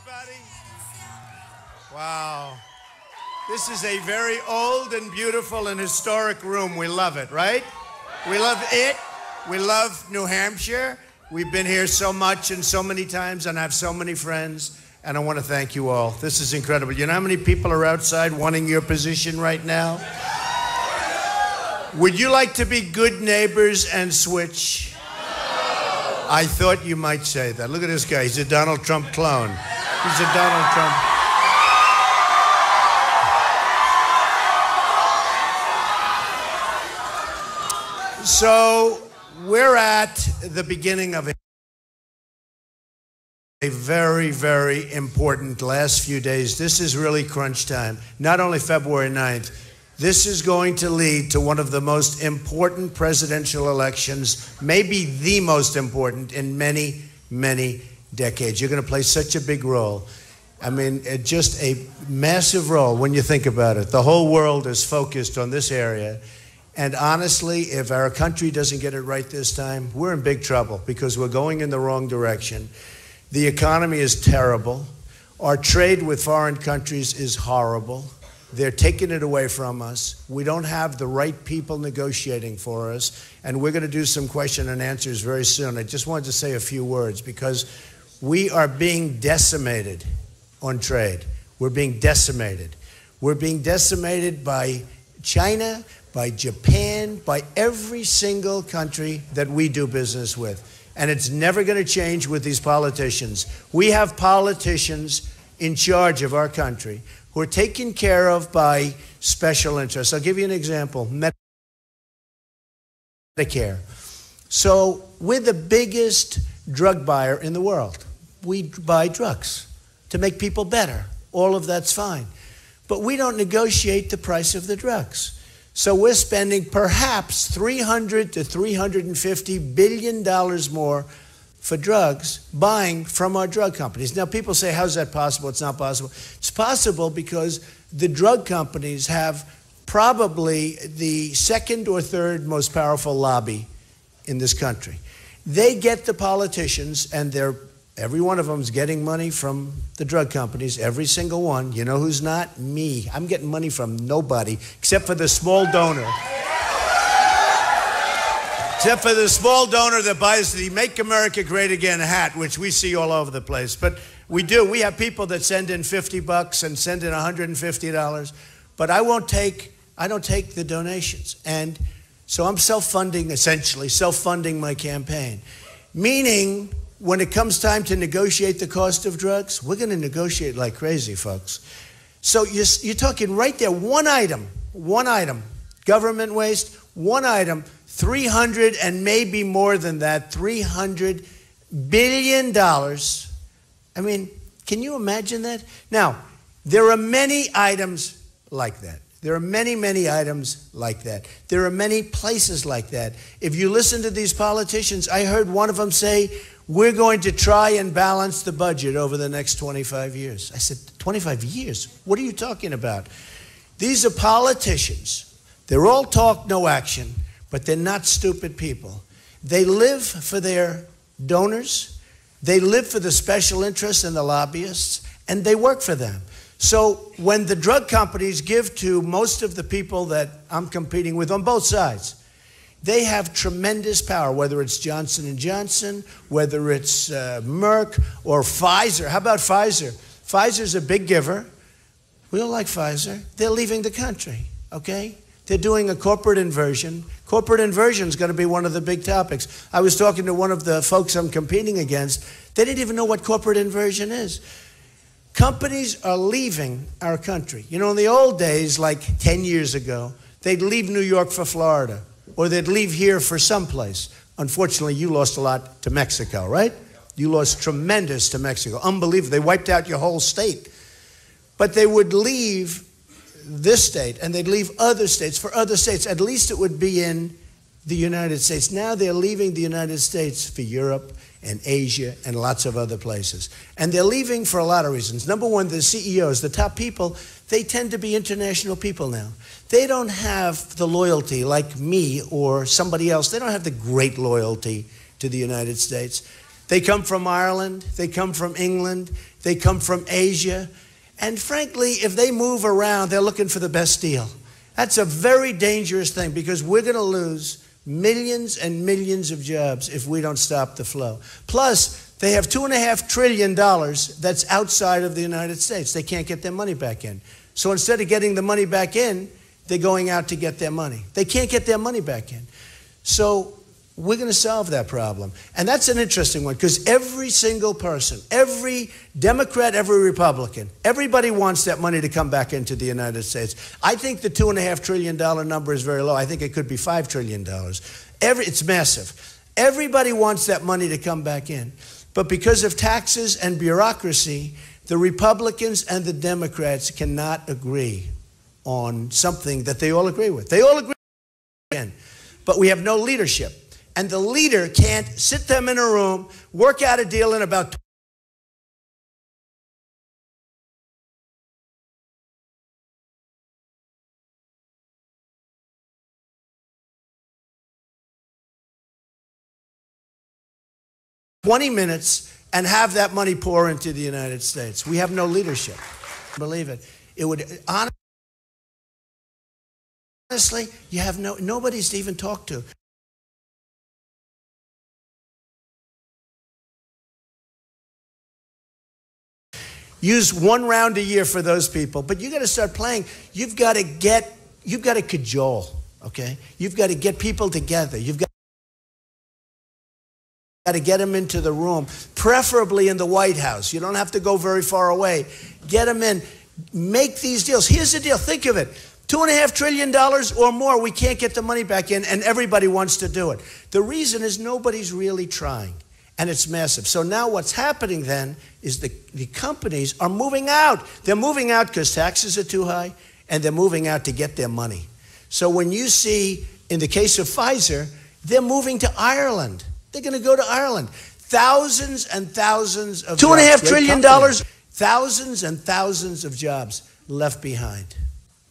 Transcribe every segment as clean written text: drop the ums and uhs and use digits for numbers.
everybody. Wow. This is a very old and beautiful and historic room. We love it, right? We love it. We love New Hampshire. We've been here so much and so many times, and I have so many friends, and I want to thank you all. This is incredible. You know how many people are outside wanting your position right now? Would you like to be good neighbors and switch? I thought you might say that. Look at this guy. He's a Donald Trump clone. He's a Donald Trump. So we're at the beginning of a very, very important last few days. This is really crunch time. Not only February 9th, this is going to lead to one of the most important presidential elections, maybe the most important in many, many decades. You're going to play such a big role. I mean, just a massive role when you think about it. The whole world is focused on this area. And honestly, if our country doesn't get it right this time, we're in big trouble because we're going in the wrong direction. The economy is terrible. Our trade with foreign countries is horrible. They're taking it away from us. We don't have the right people negotiating for us. And we're going to do some question and answers very soon. I just wanted to say a few words because we are being decimated on trade. We're being decimated. We're being decimated by China, by Japan, by every single country that we do business with. And it's never going to change with these politicians. We have politicians in charge of our country who are taken care of by special interests. I'll give you an example. Medicare. So we're the biggest drug buyer in the world. We buy drugs to make people better. All of that's fine. But we don't negotiate the price of the drugs. So we're spending perhaps $300 to $350 billion more for drugs buying from our drug companies. Now, people say, how's that possible? It's not possible. It's possible because the drug companies have probably the second or third most powerful lobby in this country. They get the politicians, and every one of them is getting money from the drug companies, every single one. You know who's not? Me. I'm getting money from nobody, except for the small donor. Except for the small donor that buys the Make America Great Again hat, which we see all over the place. But we do. We have people that send in $50 and send in $150. But I don't take the donations. And so I'm self-funding, essentially, self-funding my campaign. Meaning, when it comes time to negotiate the cost of drugs, we're going to negotiate like crazy, folks. So you're talking right there, one item, government waste, one item, 300 and maybe more than that, $300 billion. I mean, can you imagine that? Now, there are many items like that. There are many, many items like that. There are many places like that. If you listen to these politicians, I heard one of them say, we're going to try and balance the budget over the next 25 years. I said, 25 years? What are you talking about? These are politicians. They're all talk, no action, but they're not stupid people. They live for their donors. They live for the special interests and the lobbyists, and they work for them. So when the drug companies give to most of the people that I'm competing with on both sides, they have tremendous power, whether it's Johnson & Johnson, whether it's Merck or Pfizer. How about Pfizer? Pfizer's a big giver. We don't like Pfizer. They're leaving the country, okay? They're doing a corporate inversion. Corporate inversion is going to be one of the big topics. I was talking to one of the folks I'm competing against. They didn't even know what corporate inversion is. Companies are leaving our country. You know, in the old days, like 10 years ago, they'd leave New York for Florida, or they'd leave here for someplace. Unfortunately, you lost a lot to Mexico, right? You lost tremendous to Mexico. Unbelievable. They wiped out your whole state. But they would leave this state, and they'd leave other states for other states. At least it would be in the United States. Now they're leaving the United States for Europe and Asia and lots of other places. And they're leaving for a lot of reasons. Number one, the CEOs, the top people, they tend to be international people now. They don't have the loyalty like me or somebody else. They don't have the great loyalty to the United States. They come from Ireland. They come from England. They come from Asia. And frankly, if they move around, they're looking for the best deal. That's a very dangerous thing because we're going to lose millions and millions of jobs if we don't stop the flow. Plus, they have $2.5 trillion that's outside of the United States. They can't get their money back in. So instead of getting the money back in, they're going out to get their money. They can't get their money back in. So we're going to solve that problem. And that's an interesting one because every single person, every Democrat, every Republican, everybody wants that money to come back into the United States. I think the $2.5 trillion number is very low. I think it could be $5 trillion. It's massive. Everybody wants that money to come back in. But because of taxes and bureaucracy, the Republicans and the Democrats cannot agree on something that they all agree with. They all agree, but we have no leadership. And the leader can't sit them in a room, work out a deal in about 20 minutes and have that money pour into the United States. We have no leadership. Believe it. It would honestly, you have nobody's to even talk to. Use one round a year for those people, but you got to start playing. You've got to cajole, okay? You've got to get people together. You've got to get them into the room, preferably in the White House. You don't have to go very far away. Get them in. Make these deals. Here's the deal. Think of it. $2.5 trillion or more, we can't get the money back in, and everybody wants to do it. The reason is nobody's really trying. And it's massive. So now what's happening then is the companies are moving out. They're moving out because taxes are too high, and they're moving out to get their money. So when you see, in the case of Pfizer, they're moving to Ireland. They're going to go to Ireland. Thousands and thousands of $2.5 trillion, thousands and thousands of jobs left behind.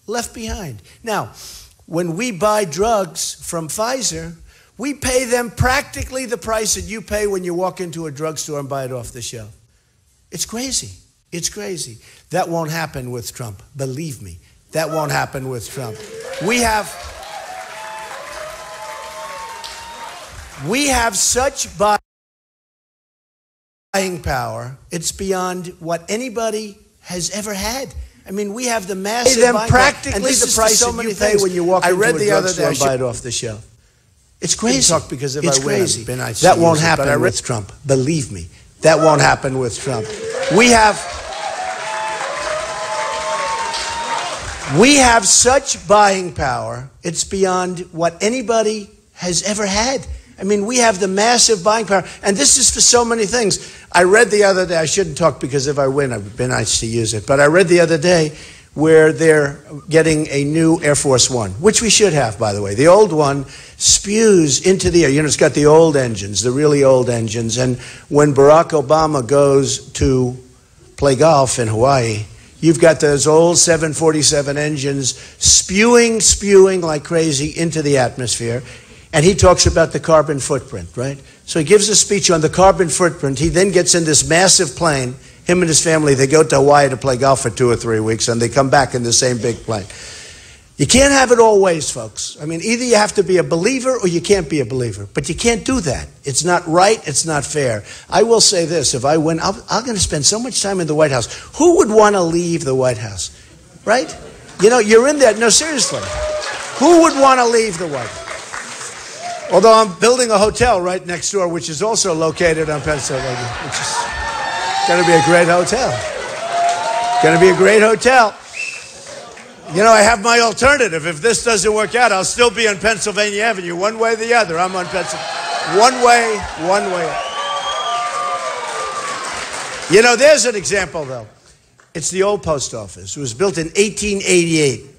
Left behind. Now, when we buy drugs from Pfizer, we pay them practically the price that you pay when you walk into a drugstore and buy it off the shelf. It's crazy. It's crazy. That won't happen with Trump. Believe me, that won't happen with Trump. We have such buying power, it's beyond what anybody has ever had. I mean, we have the massive buying power. And this is the price that you pay when you walk into a drugstore and buy it off the shelf. It's crazy. It's crazy. That won't happen with Trump. Believe me, that won't happen with Trump. We have such buying power, it's beyond what anybody has ever had. I mean, we have the massive buying power. And this is for so many things. I read the other day, I shouldn't talk because if I win, it would be nice to use it. But I read the other day where they're getting a new Air Force One, which we should have, by the way. The old one spews into the air. You know, it's got the old engines, the really old engines. And when Barack Obama goes to play golf in Hawaii, you've got those old 747 engines spewing like crazy into the atmosphere. And he talks about the carbon footprint, right? So he gives a speech on the carbon footprint. He then gets in this massive plane. Him and his family, they go to Hawaii to play golf for 2 or 3 weeks, and they come back in the same big plane. You can't have it all ways, folks. I mean, either you have to be a believer or you can't be a believer. But you can't do that. It's not right. It's not fair. I will say this. If I win, I'm going to spend so much time in the White House. Who would want to leave the White House, right? You know, you're in there. No, seriously. Who would want to leave the White House? Although I'm building a hotel right next door, which is also located on Pennsylvania, which is going to be a great hotel. Going to be a great hotel. You know, I have my alternative. If this doesn't work out, I'll still be on Pennsylvania Avenue, one way or the other. I'm on Pennsylvania. One way. You know, there's an example, though. It's the old post office. It was built in 1888.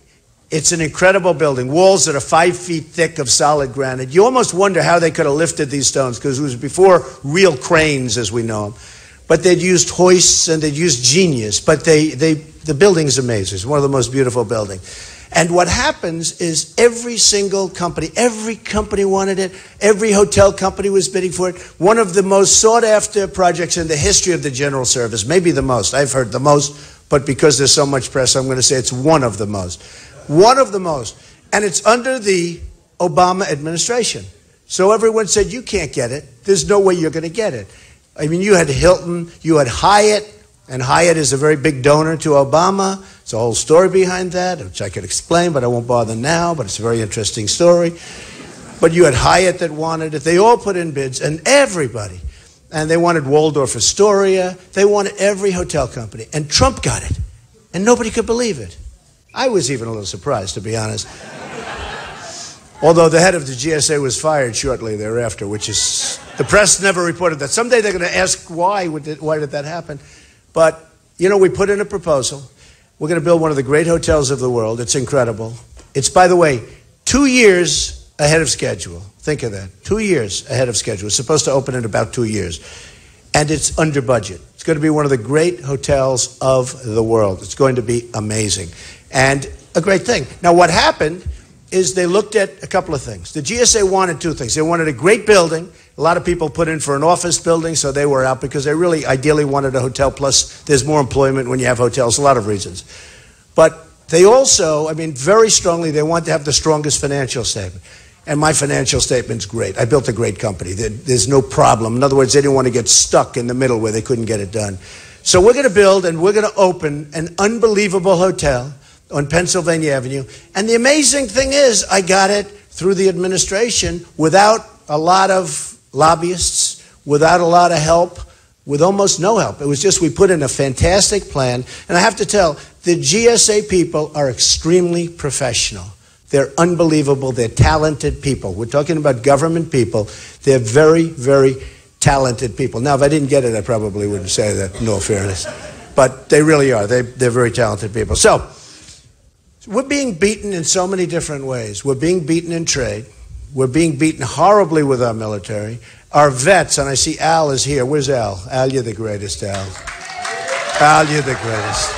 It's an incredible building. Walls that are 5 feet thick of solid granite. You almost wonder how they could have lifted these stones, because it was before real cranes as we know them. But they'd used hoists and they'd used genius. But the building's amazing. It's one of the most beautiful buildings. And what happens is every company wanted it. Every hotel company was bidding for it. One of the most sought after projects in the history of the General Service, maybe the most. I've heard the most, but because there's so much press, I'm going to say it's one of the most. One of the most. And it's under the Obama administration. So everyone said, you can't get it. There's no way you're going to get it. I mean, you had Hilton, you had Hyatt, and Hyatt is a very big donor to Obama. It's a whole story behind that, which I could explain, but I won't bother now, but it's a very interesting story. But you had Hyatt that wanted it. They all put in bids, and everybody. And they wanted Waldorf Astoria. They wanted every hotel company. And Trump got it. And nobody could believe it. I was even a little surprised, to be honest. Although the head of the GSA was fired shortly thereafter, which is, the press never reported that. Someday they're going to ask why did that happen. But, you know, we put in a proposal. We're going to build one of the great hotels of the world. It's incredible. It's, by the way, 2 years ahead of schedule. Think of that. 2 years ahead of schedule. It's supposed to open in about 2 years. And it's under budget. It's going to be one of the great hotels of the world. It's going to be amazing. And a great thing. Now, what happened is they looked at a couple of things. The GSA wanted two things. They wanted a great building. A lot of people put in for an office building, so they were out because they really ideally wanted a hotel. Plus, there's more employment when you have hotels, a lot of reasons. But they also, I mean, very strongly, they want to have the strongest financial statement. And my financial statement's great. I built a great company. There's no problem. In other words, they didn't want to get stuck in the middle where they couldn't get it done. So we're going to build and we're going to open an unbelievable hotel on Pennsylvania Avenue. And the amazing thing is, I got it through the administration without a lot of lobbyists, without a lot of help, with almost no help. It was just we put in a fantastic plan. And I have to tell, the GSA people are extremely professional. They're unbelievable. They're talented people. We're talking about government people. They're very, very talented people. Now, if I didn't get it, I probably wouldn't say that, in all fairness. But they really are. They're very talented people. So we're being beaten in so many different ways. We're being beaten in trade. We're being beaten horribly with our military. Our vets, and I see Al is here. Where's Al? Al, you're the greatest, Al. Al, you're the greatest.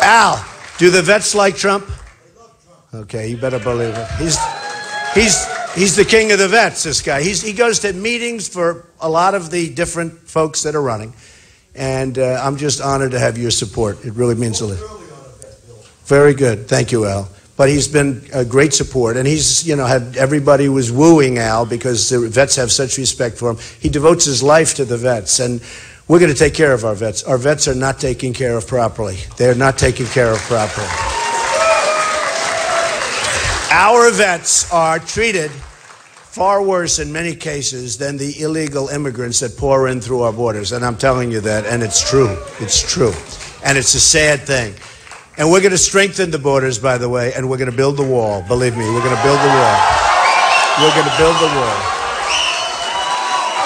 Al, do the vets like Trump? Okay, you better believe it. He's the king of the vets, this guy. He goes to meetings for a lot of the different folks that are running. And I'm just honored to have your support. It really means a lot. Very good. Thank you, Al. But he's been a great support. And he's, you know, had everybody was wooing Al because the vets have such respect for him. He devotes his life to the vets. And we're going to take care of our vets. Our vets are not taken care of properly. They're not taken care of properly. Our vets are treated far worse in many cases than the illegal immigrants that pour in through our borders. And I'm telling you that, and it's true. It's true. And it's a sad thing. And we're going to strengthen the borders, by the way, and we're going to build the wall. Believe me, we're going to build the wall. We're going to build the wall.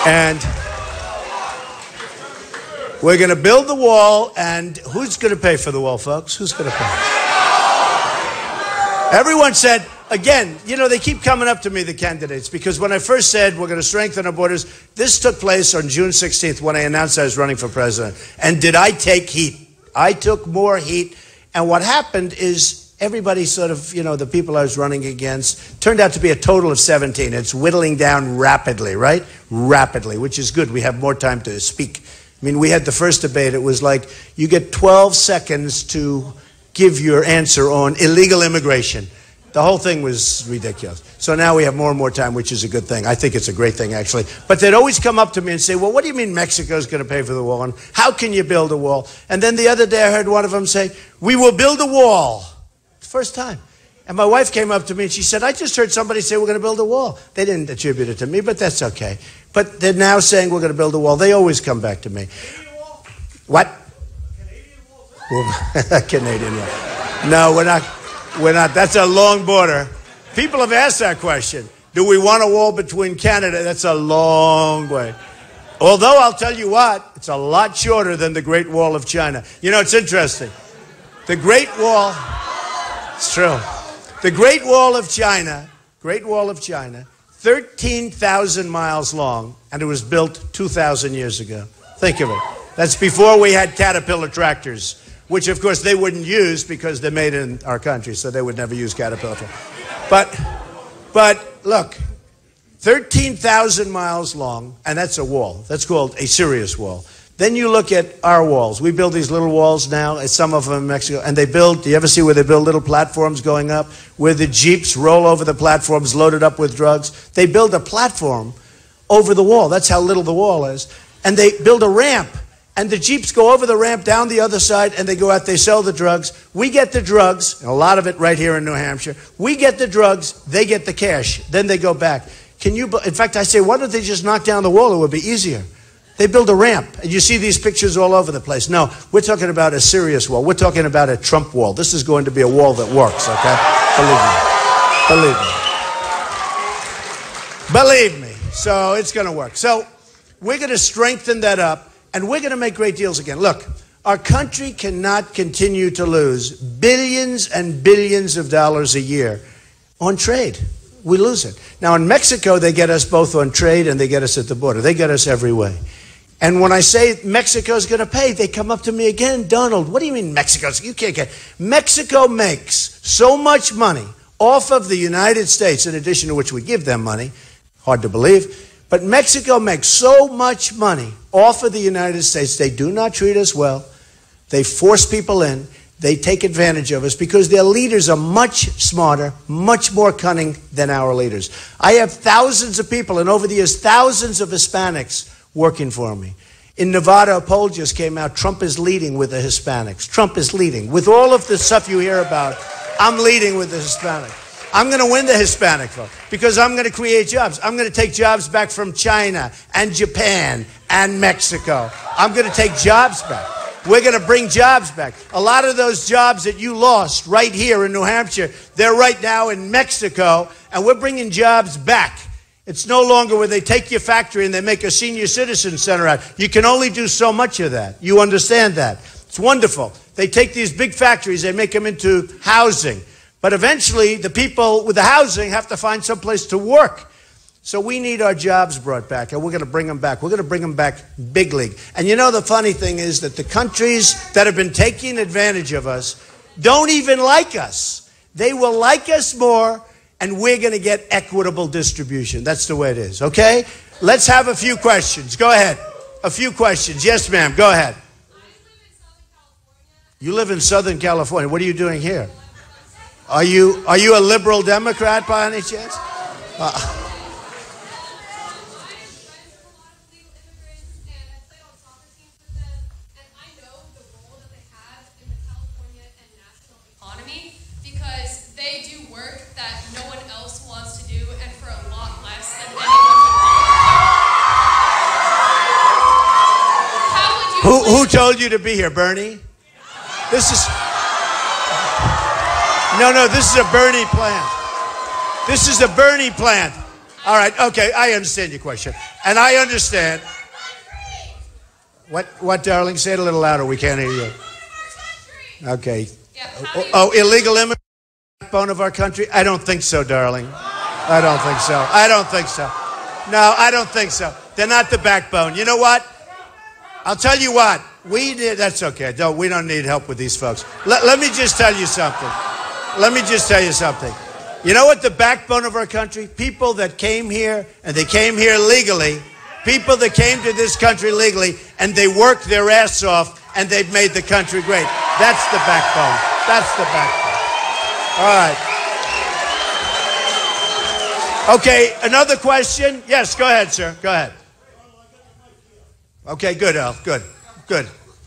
And we're going to build the wall, and who's going to pay for the wall, folks? Who's going to pay? Everyone said, again, you know, they keep coming up to me, the candidates, because when I first said we're going to strengthen our borders, this took place on June 16th when I announced I was running for president. And did I take heat? I took more heat. And what happened is everybody sort of, you know, the people I was running against turned out to be a total of 17. It's whittling down rapidly, right? Rapidly, which is good. We have more time to speak. I mean, we had the first debate. It was like you get 12 seconds to give your answer on illegal immigration. The whole thing was ridiculous. So now we have more and more time, which is a good thing. I think it's a great thing, actually. But they'd always come up to me and say, well, what do you mean Mexico's going to pay for the wall? And how can you build a wall? And then the other day I heard one of them say, we will build a wall. First time. And my wife came up to me and she said, I just heard somebody say we're going to build a wall. They didn't attribute it to me, but that's okay. But they're now saying we're going to build a wall. They always come back to me. Wall. What? Canadian wall. Canadian wall. No, we're not. We're not. That's a long border. People have asked that question. Do we want a wall between Canada? That's a long way. Although I'll tell you what, it's a lot shorter than the Great Wall of China. You know, it's interesting. The Great Wall, it's true. The Great Wall of China, 13,000 miles long, and it was built 2,000 years ago. Think of it. That's before we had Caterpillar tractors. which of course they wouldn't use because they're made in our country, so they would never use Caterpillar. But look, 13,000 miles long, and that's a wall. That's called a serious wall. Then you look at our walls. We build these little walls now, some of them in Mexico, and they build, do you ever see where they build little platforms going up, where the jeeps roll over the platforms loaded up with drugs? They build a platform over the wall. That's how little the wall is. And they build a ramp, and the jeeps go over the ramp down the other side, and they go out, they sell the drugs. We get the drugs, and a lot of it right here in New Hampshire. We get the drugs, they get the cash. Then they go back. In fact, I say, why don't they just knock down the wall? It would be easier. They build a ramp, and you see these pictures all over the place. No, we're talking about a serious wall. We're talking about a Trump wall. This is going to be a wall that works, okay? Believe me. So it's going to work. So we're going to strengthen that up, and we're going to make great deals again. Look, our country cannot continue to lose billions and billions of dollars a year on trade. We lose it. Now, in Mexico, they get us both on trade and they get us at the border. They get us every way. And when I say Mexico's going to pay, they come up to me again, Donald, what do you mean Mexico? You can't get... Mexico makes so much money off of the United States, in addition to which we give them money. Hard to believe. But Mexico makes so much money off of the United States. They do not treat us well. They force people in. They take advantage of us because their leaders are much smarter, much more cunning than our leaders. I have thousands of people, and over the years, thousands of Hispanics working for me. In Nevada, a poll just came out. Trump is leading with the Hispanics. Trump is leading. With all of the stuff you hear about, I'm leading with the Hispanics. I'm going to win the Hispanic vote because I'm going to create jobs. I'm going to take jobs back from China and Japan and Mexico. I'm going to take jobs back. We're going to bring jobs back. A lot of those jobs that you lost right here in New Hampshire, they're right now in Mexico, and we're bringing jobs back. It's no longer where they take your factory and they make a senior citizen center out. You can only do so much of that. You understand that. It's wonderful. They take these big factories, they make them into housing. But eventually, the people with the housing have to find some place to work. So we need our jobs brought back, and we're going to bring them back. We're going to bring them back big league. And you know, the funny thing is that the countries that have been taking advantage of us don't even like us. They will like us more, and we're going to get equitable distribution. That's the way it is, okay? Let's have a few questions. Go ahead. A few questions. Yes, ma'am. Go ahead. You live in Southern California. What are you doing here? Are you a liberal Democrat by any chance? Who told you to be here, Bernie? This is... No, this is a Bernie plant. This is a Bernie plant. All right, okay, I understand your question. And I understand... What, darling? Say it a little louder. We can't hear you. Okay. Oh, illegal immigrants are the backbone of our country? I don't think so, darling. I don't think so. I don't think so. No, I don't think so. They're not the backbone. You know what? I'll tell you what. That's okay. We don't need help with these folks. Let me just tell you something. Let me just tell you something. You know what the backbone of our country? People that came here, and they came here legally. People that came to this country legally, and they worked their ass off, and they've made the country great. That's the backbone. That's the backbone. All right. Okay, another question? Yes, go ahead, sir. Go ahead. Okay, good, Al. Good.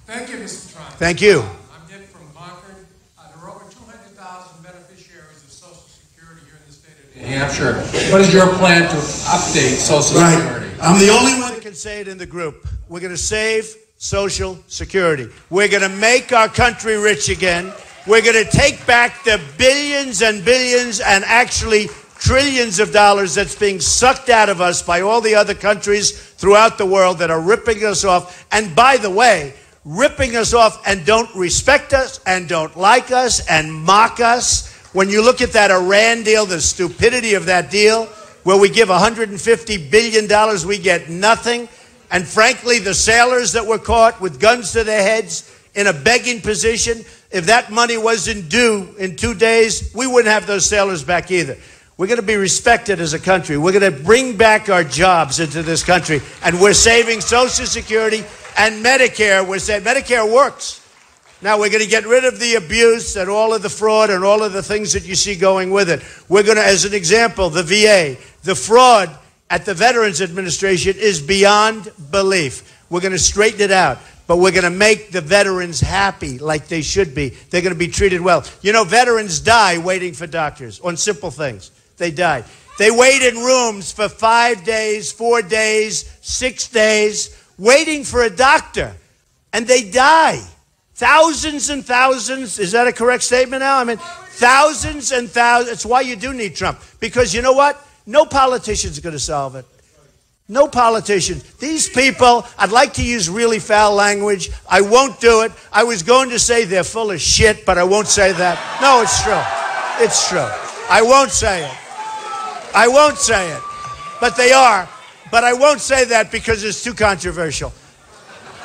Thank you, Mr. Trump. Thank you. I'm Dick from Concord. There are over 200,000 beneficiaries of Social Security here in the state of New Hampshire. What is your plan to update Social Security? I'm the only one that can say it in the group. We're going to save Social Security. We're going to make our country rich again. We're going to take back the billions and billions and actually trillions of dollars that's being sucked out of us by all the other countries throughout the world that are ripping us off. And by the way, ripping us off and don't respect us and don't like us and mock us. When you look at that Iran deal, the stupidity of that deal, where we give $150 billion, we get nothing. And frankly, the sailors that were caught with guns to their heads in a begging position. If that money wasn't due in 2 days, we wouldn't have those sailors back either. We're going to be respected as a country. We're going to bring back our jobs into this country, and we're saving Social Security and Medicare. We're saying Medicare works. Now, we're going to get rid of the abuse and all of the fraud and all of the things that you see going with it. We're going to, as an example, the VA, the fraud at the Veterans Administration is beyond belief. We're going to straighten it out, but we're going to make the veterans happy like they should be. They're going to be treated well. You know, veterans die waiting for doctors on simple things. They die. They wait in rooms for 5 days, 4 days, 6 days, waiting for a doctor, and they die. Thousands and thousands. Is that a correct statement now? I mean, thousands and thousands. That's why you do need Trump. Because you know what? No politician's going to solve it. No politician. These people, I'd like to use really foul language. I won't do it. I was going to say they're full of shit, but I won't say that. No, it's true. It's true. I won't say it. I won't say it. But they are. But I won't say that because it's too controversial.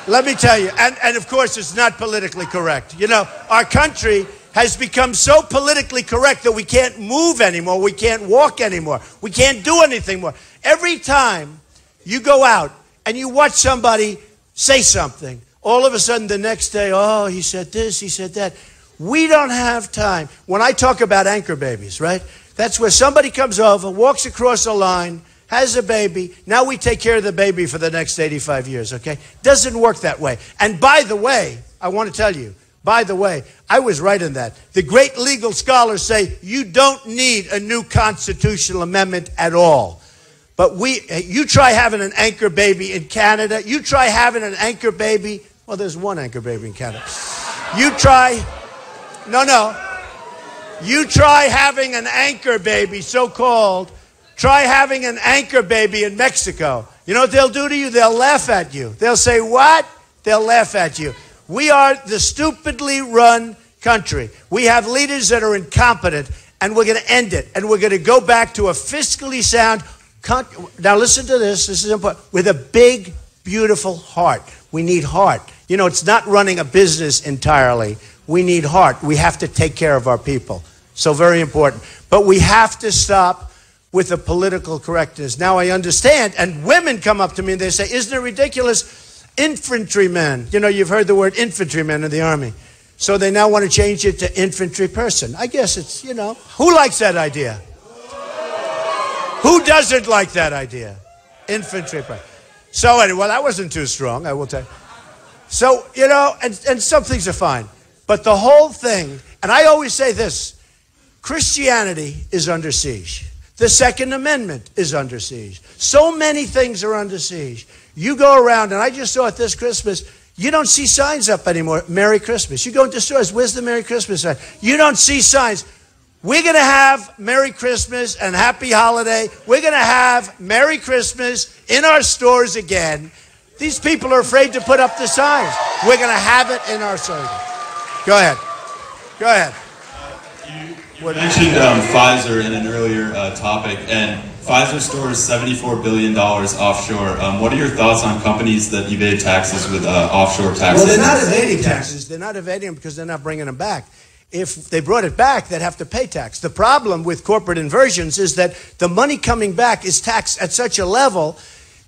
Let me tell you, and of course it's not politically correct. You know, our country has become so politically correct that we can't move anymore, we can't walk anymore, we can't do anything more. Every time you go out and you watch somebody say something, all of a sudden the next day, oh, he said this, he said that. We don't have time. When I talk about anchor babies, right? That's where somebody comes over, walks across a line, has a baby. Now we take care of the baby for the next 85 years, okay? Doesn't work that way. And by the way, I want to tell you, by the way, I was right in that. The great legal scholars say you don't need a new constitutional amendment at all. But you try having an anchor baby in Canada. You try having an anchor baby. Well, there's one anchor baby in Canada. You try having an anchor baby, so-called. Try having an anchor baby in Mexico. You know what they'll do to you? They'll laugh at you. They'll say, what? They'll laugh at you. We are the stupidly run country. We have leaders that are incompetent, and we're going to end it. And we're going to go back to a fiscally sound country. Now listen to this. This is important. With a big, beautiful heart. We need heart. You know, it's not running a business entirely. We need heart. We have to take care of our people. So very important. But we have to stop with the political correctness. Now I understand, and women come up to me and they say, isn't it ridiculous? Infantrymen. You know, you've heard the word infantryman in the Army. So they now want to change it to infantry person. I guess it's, you know, who likes that idea? Who doesn't like that idea? Infantry person. So anyway, well, that wasn't too strong, I will tell you. So, you know, and some things are fine. But the whole thing, and I always say this, Christianity is under siege. The Second Amendment is under siege. So many things are under siege. You go around, and I just saw it this Christmas, you don't see signs up anymore, Merry Christmas. You go into stores, where's the Merry Christmas sign? You don't see signs. We're going to have Merry Christmas and Happy Holiday. We're going to have Merry Christmas in our stores again. These people are afraid to put up the signs. We're going to have it in our stores. Go ahead. Go ahead. You mentioned Pfizer in an earlier topic, and Pfizer stores $74 billion offshore. What are your thoughts on companies that evade taxes with offshore taxes? Well, they're not evading taxes. They're not evading them because they're not bringing them back. If they brought it back, they'd have to pay tax. The problem with corporate inversions is that the money coming back is taxed at such a level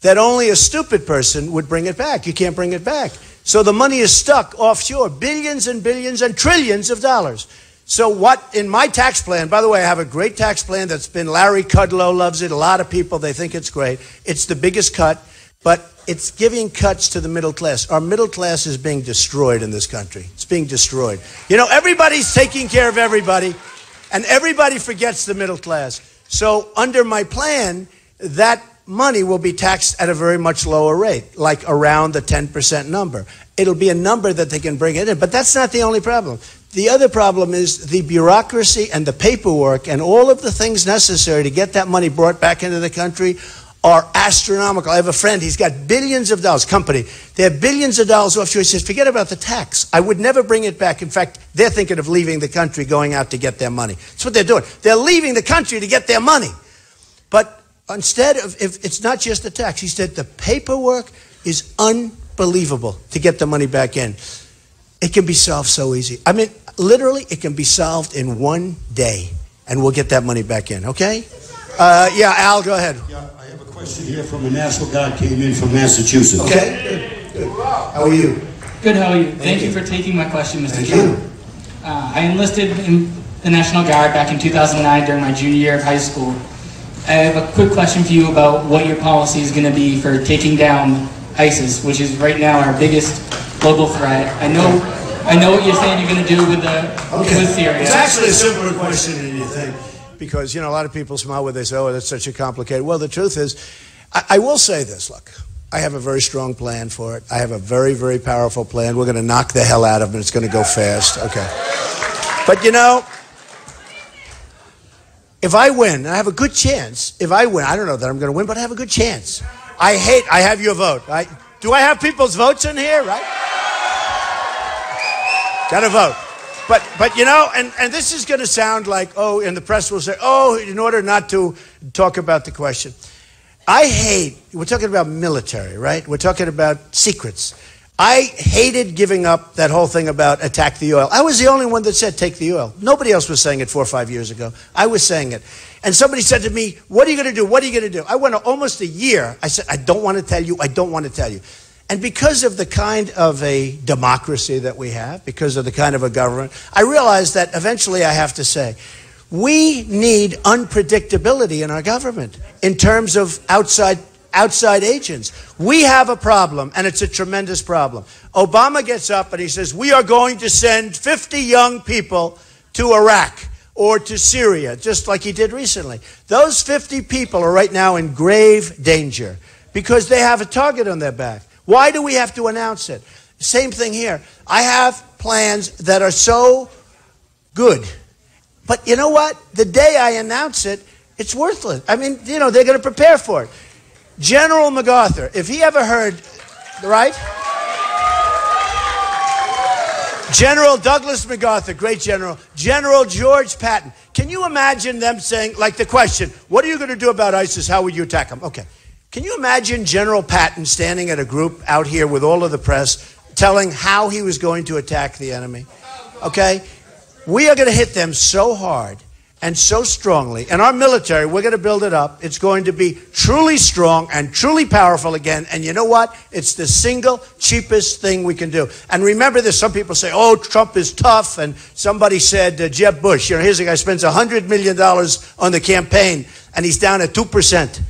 that only a stupid person would bring it back. You can't bring it back. So the money is stuck offshore, billions and billions and trillions of dollars. So what, in my tax plan, by the way, I have a great tax plan that's been, Larry Kudlow loves it, a lot of people, they think it's great. It's the biggest cut, but it's giving cuts to the middle class. Our middle class is being destroyed in this country. It's being destroyed. You know, everybody's taking care of everybody, and everybody forgets the middle class. So under my plan, that money will be taxed at a very much lower rate, like around the 10% number. It'll be a number that they can bring it in, but that's not the only problem. The other problem is the bureaucracy and the paperwork and all of the things necessary to get that money brought back into the country are astronomical. I have a friend, he's got billions of dollars, company. They have billions of dollars offshore. He says, forget about the tax. I would never bring it back. In fact, they're thinking of leaving the country, going out to get their money. That's what they're doing. They're leaving the country to get their money. But instead of, if it's not just the tax, he said the paperwork is unbelievable to get the money back in. It can be solved so easy. I mean, literally, it can be solved in one day, and we'll get that money back in, okay? Yeah, Al, go ahead. Yeah, I have a question here from a National Guard came in from Massachusetts. Okay, good. How are you? Good, how are you? Thank you for taking my question, Mr. Thank Trump. you. I enlisted in the National Guard back in 2009 during my junior year of high school. I have a quick question for you about what your policy is going to be for taking down ISIS, which is right now our biggest global threat. I know what you're saying you're going to do with Syria. It's actually a simpler question than you think, because, you know, a lot of people smile when they say, oh, that's such a complicated. Well, the truth is, I will say this, look, I have a very strong plan for it. I have a very, very powerful plan. We're going to knock the hell out of them. It's going to go fast. Okay. But, you know, if I win, I have a good chance. If I win, I don't know that I'm going to win, but I have a good chance. I have your vote. Do I have people's votes in here, right? Got to vote. But you know, and this is going to sound like, oh, and the press will say, oh, in order not to talk about the question. We're talking about military, right? We're talking about secrets. I hated giving up that whole thing about attack the oil. I was the only one that said take the oil. Nobody else was saying it 4 or 5 years ago. I was saying it. And somebody said to me, what are you going to do? What are you going to do? I went almost a year. I said, I don't want to tell you. I don't want to tell you. And because of the kind of a democracy that we have, because of the kind of a government, I realized that eventually I have to say, we need unpredictability in our government in terms of outside agents. We have a problem, and it's a tremendous problem. Obama gets up and he says, we are going to send 50 young people to Iraq or to Syria, just like he did recently. Those 50 people are right now in grave danger because they have a target on their back. Why do we have to announce it? Same thing here. I have plans that are so good. But you know what? The day I announce it, it's worthless. I mean, you know, they're going to prepare for it. General MacArthur, if he ever heard, right? General Douglas MacArthur, great general. General George Patton. Can you imagine them saying, like the question, what are you going to do about ISIS? How would you attack them? Okay. Can you imagine General Patton standing at a group out here with all of the press telling how he was going to attack the enemy? Okay? We are going to hit them so hard and so strongly. And our military, we're going to build it up. It's going to be truly strong and truly powerful again. And you know what? It's the single cheapest thing we can do. And remember this, some people say, oh, Trump is tough. And somebody said, Jeb Bush, you know, here's a guy spends $100 million on the campaign, and he's down at 2%.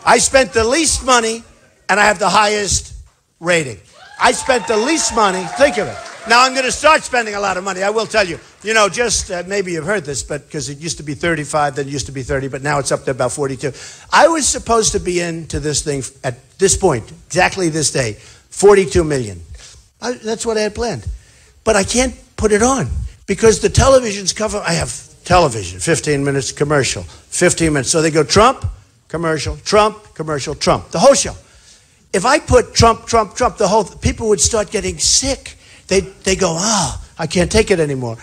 I spent the least money, and I have the highest rating. I spent the least money. Think of it. Now, I'm going to start spending a lot of money. I will tell you. You know, just maybe you've heard this, but because it used to be 35, then it used to be 30, but now it's up to about 42. I was supposed to be into this thing at this point, exactly this day, 42 million. That's what I had planned. But I can't put it on because the television's cover. I have television, 15 minutes commercial, 15 minutes. So they go Trump, commercial, Trump, commercial, Trump, the whole show. If I put Trump, Trump, Trump, people would start getting sick. They go, oh, I can't take it anymore.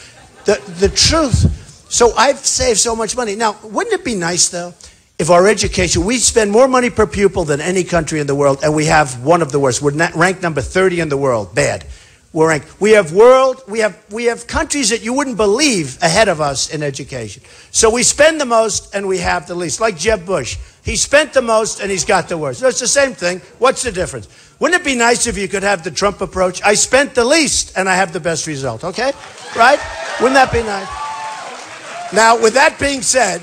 The truth. So I've saved so much money. Now, wouldn't it be nice, though, if our education, we spend more money per pupil than any country in the world, and we have one of the worst. We're ranked number 30 in the world. Bad. We're ranked. We have countries that you wouldn't believe ahead of us in education. So we spend the most and we have the least. Like Jeb Bush. He spent the most and he's got the worst. So it's the same thing. What's the difference? Wouldn't it be nice if you could have the Trump approach? I spent the least and I have the best result. Okay? Right? Wouldn't that be nice? Now, with that being said,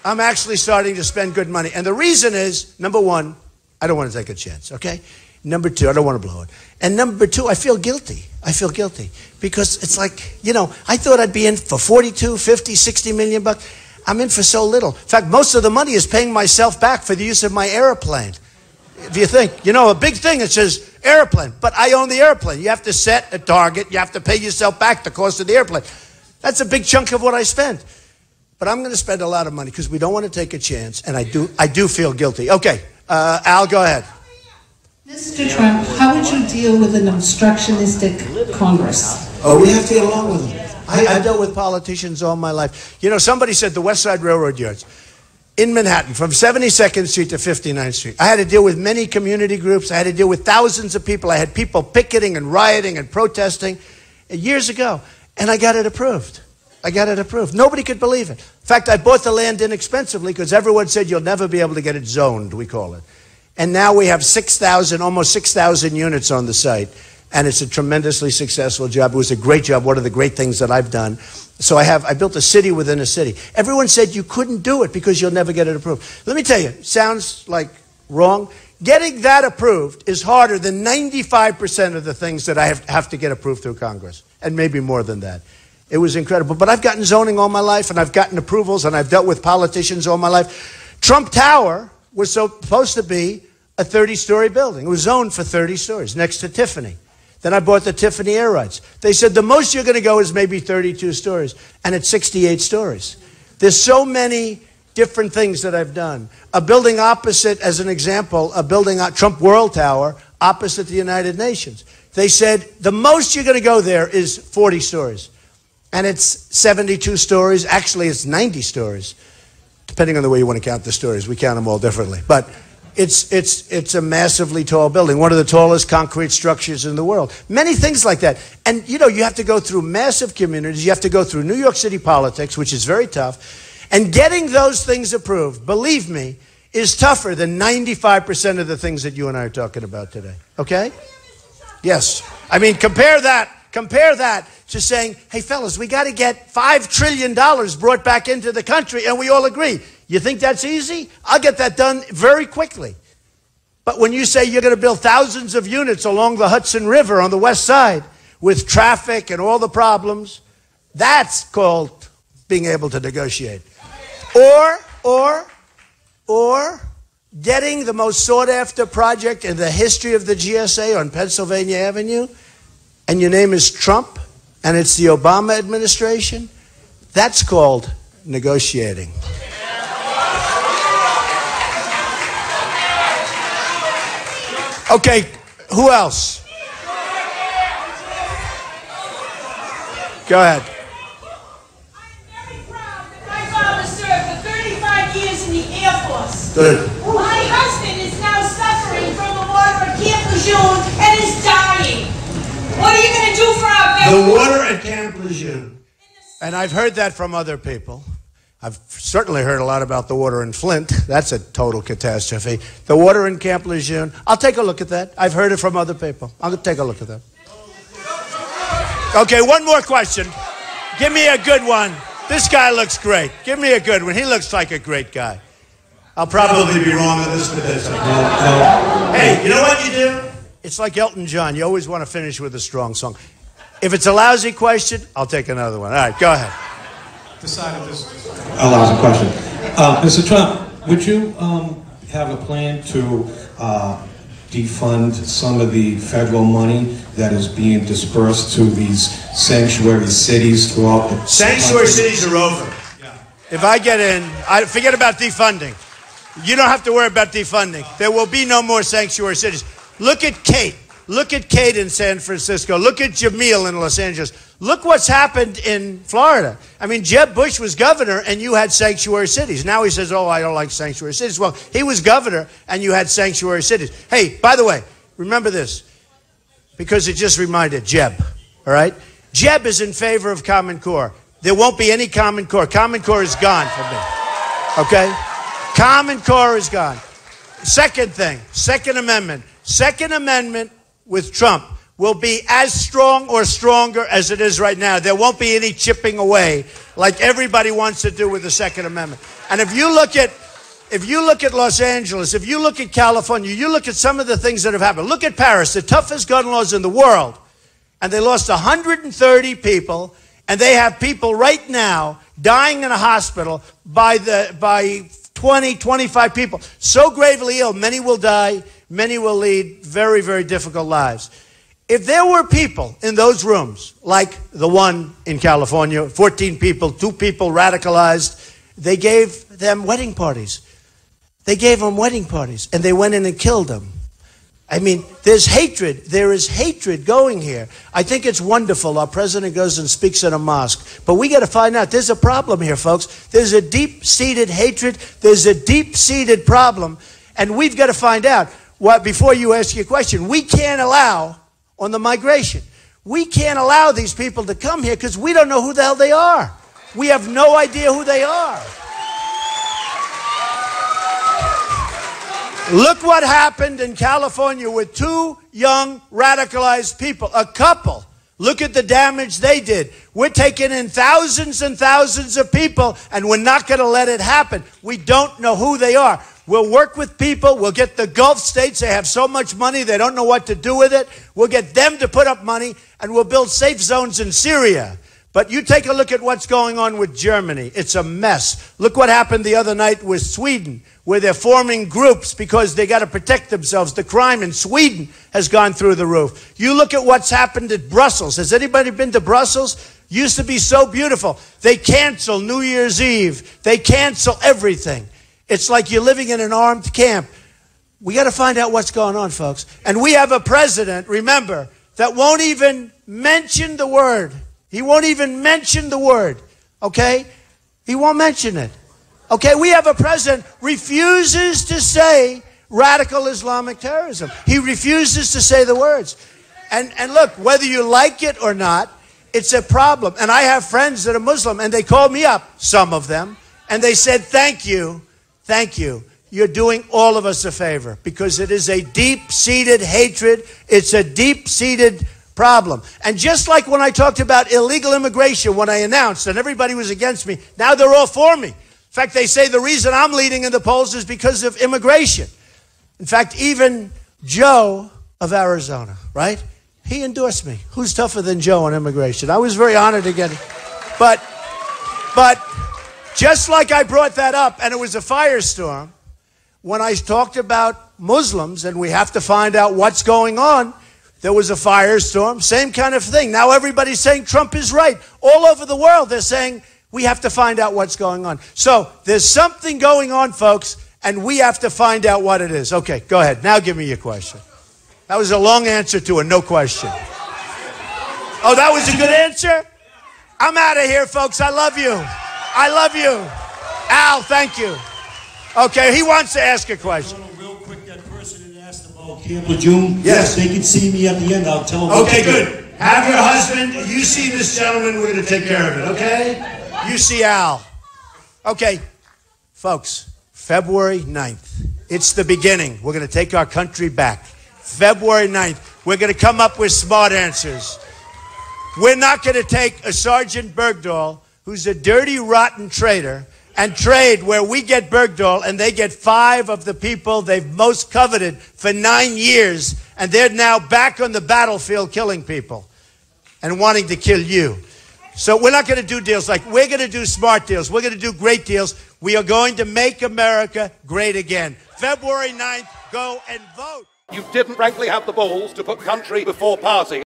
I'm actually starting to spend good money. And the reason is, number one, I don't want to take a chance. Okay? Number two, I don't want to blow it. And number two, I feel guilty. I feel guilty because it's like, you know, I thought I'd be in for 42, 50, 60 million bucks. I'm in for so little. In fact, most of the money is paying myself back for the use of my airplane. If you think, you know, a big thing, it says airplane, but I own the airplane. You have to set a target. You have to pay yourself back the cost of the airplane. That's a big chunk of what I spent. But I'm going to spend a lot of money because we don't want to take a chance. And I do feel guilty. Okay, Al, go ahead. Mr. Trump, how would you deal with an obstructionistic Congress? Oh, we have to get along with them. I've dealt with politicians all my life. You know, somebody said the West Side Railroad yards in Manhattan, from 72nd Street to 59th Street. I had to deal with many community groups. I had to deal with thousands of people. I had people picketing and rioting and protesting. years ago, and I got it approved. I got it approved. Nobody could believe it. In fact, I bought the land inexpensively because everyone said you'll never be able to get it zoned, we call it. And now we have 6,000, almost 6,000 units on the site. And it's a tremendously successful job. It was a great job, one of the great things that I've done. So I built a city within a city. Everyone said you couldn't do it because you'll never get it approved. Let me tell you, sounds like wrong. Getting that approved is harder than 95% of the things that I have to get approved through Congress, and maybe more than that. It was incredible. But I've gotten zoning all my life, and I've gotten approvals, and I've dealt with politicians all my life. Trump Tower was supposed to be a 30-story building. It was zoned for 30 stories next to Tiffany. Then I bought the Tiffany air rights. They said the most you're going to go is maybe 32 stories, and it's 68 stories. There's so many different things that I've done. A building opposite, as an example, a building at Trump World Tower opposite the United Nations. They said the most you're going to go there is 40 stories, and it's 72 stories. Actually, it's 90 stories, depending on the way you want to count the stories. We count them all differently, but it's a massively tall building, one of the tallest concrete structures in the world. Many things like that. And, you know, you have to go through massive communities. You have to go through New York City politics, which is very tough. And getting those things approved, believe me, is tougher than 95% of the things that you and I are talking about today. Okay? Yes. I mean, compare that to saying, hey, fellas, we got to get $5 trillion brought back into the country, and we all agree. You think that's easy? I'll get that done very quickly. But when you say you're going to build thousands of units along the Hudson River on the west side with traffic and all the problems, that's called being able to negotiate. Or getting the most sought-after project in the history of the GSA on Pennsylvania Avenue, and your name is Trump, and it's the Obama administration, that's called negotiating. Okay, who else? Go ahead. I'm very proud that my father served for 35 years in the Air Force. Good. My husband is now suffering from the water at Camp Lejeune and is dying. What are you going to do for our veterans? The water at Camp Lejeune. And I've heard that from other people. I've certainly heard a lot about the water in Flint. That's a total catastrophe. The water in Camp Lejeune, I'll take a look at that. I've heard it from other people. I'll take a look at that. Okay, one more question. Give me a good one. This guy looks great. Give me a good one. He looks like a great guy. I'll probably be wrong on this, but that's okay. Hey, you know what you do? It's like Elton John. You always want to finish with a strong song. If it's a lousy question, I'll take another one. All right, go ahead. Decided this. A lousy question. Mr. Trump, would you have a plan to defund some of the federal money that is being dispersed to these sanctuary cities throughout the Sanctuary cities are over. Yeah. If I get in, forget about defunding. You don't have to worry about defunding. There will be no more sanctuary cities. Look at Kate. Look at Kate in San Francisco. Look at Jamil in Los Angeles. Look what's happened in Florida. I mean, Jeb Bush was governor and you had sanctuary cities. Now he says, oh, I don't like sanctuary cities. Well, he was governor and you had sanctuary cities. Hey, by the way, remember this, because it just reminded Jeb, all right? Jeb is in favor of Common Core. There won't be any Common Core. Common Core is gone for me, okay? Common Core is gone. Second thing, Second Amendment. Second Amendment with Trump will be as strong or stronger as it is right now. There won't be any chipping away like everybody wants to do with the Second Amendment. And if you look at Los Angeles, if you look at California, you look at some of the things that have happened. Look at Paris, the toughest gun laws in the world. And they lost 130 people, and they have people right now dying in a hospital by 20, 25 people. So gravely ill, many will die, many will lead very, very difficult lives. If there were people in those rooms, like the one in California, 14 people, 2 people radicalized, they gave them wedding parties. They gave them wedding parties, and they went in and killed them. I mean, there's hatred. There is hatred going here. I think it's wonderful. Our president goes and speaks in a mosque. But we got to find out. There's a problem here, folks. There's a deep-seated hatred. There's a deep-seated problem. And we've got to find out. Before you ask your question, we can't allow on the migration. We can't allow these people to come here because we don't know who the hell they are. We have no idea who they are. Look what happened in California with two young radicalized people, a couple. Look at the damage they did. We're taking in thousands and thousands of people, and we're not going to let it happen. We don't know who they are. We'll work with people. We'll get the Gulf states. They have so much money, they don't know what to do with it. We'll get them to put up money, and we'll build safe zones in Syria. But you take a look at what's going on with Germany. It's a mess. Look what happened the other night with Sweden, where they're forming groups because they got to protect themselves. The crime in Sweden has gone through the roof. You look at what's happened at Brussels. Has anybody been to Brussels? Used to be so beautiful. They cancel New Year's Eve. They cancel everything. It's like you're living in an armed camp. We got to find out what's going on, folks. And we have a president, remember, that won't even mention the word. He won't even mention the word, okay? He won't mention it. Okay, we have a president who refuses to say radical Islamic terrorism. He refuses to say the words. And look, whether you like it or not, it's a problem. And I have friends that are Muslim, and they called me up, some of them, and they said, thank you. You're doing all of us a favor, because it is a deep-seated hatred. It's a deep-seated problem. And just like when I talked about illegal immigration, when I announced and everybody was against me, now they're all for me. In fact, they say the reason I'm leading in the polls is because of immigration. In fact, even Joe of Arizona, right? He endorsed me. Who's tougher than Joe on immigration? I was very honored to get it. But just like I brought that up, and it was a firestorm, when I talked about Muslims and we have to find out what's going on, there was a firestorm, same kind of thing. Now everybody's saying Trump is right. All over the world, they're saying we have to find out what's going on. So there's something going on, folks, and we have to find out what it is. Okay, go ahead. Now give me your question. That was a long answer to a no question. Oh, that was a good answer? I'm out of here, folks. I love you. I love you. Al, thank you. Okay, he wants to ask a question. Real quick, that person that asked about Camp Lejeune. Yes. They can see me at the end. I'll tell them. Okay, good. Have your husband. You see this gentleman. We're going to take care of it, okay? You see Al. Okay, folks, February 9th. It's the beginning. We're going to take our country back. February 9th. We're going to come up with smart answers. We're not going to take a Sergeant Bergdahl, who's a dirty, rotten traitor, and trade where we get Bergdahl and they get 5 of the people they've most coveted for 9 years, and they're now back on the battlefield killing people and wanting to kill you. So we're not going to do deals like, we're going to do smart deals. We're going to do great deals. We are going to make America great again. February 9th, go and vote. You didn't frankly have the balls to put country before party.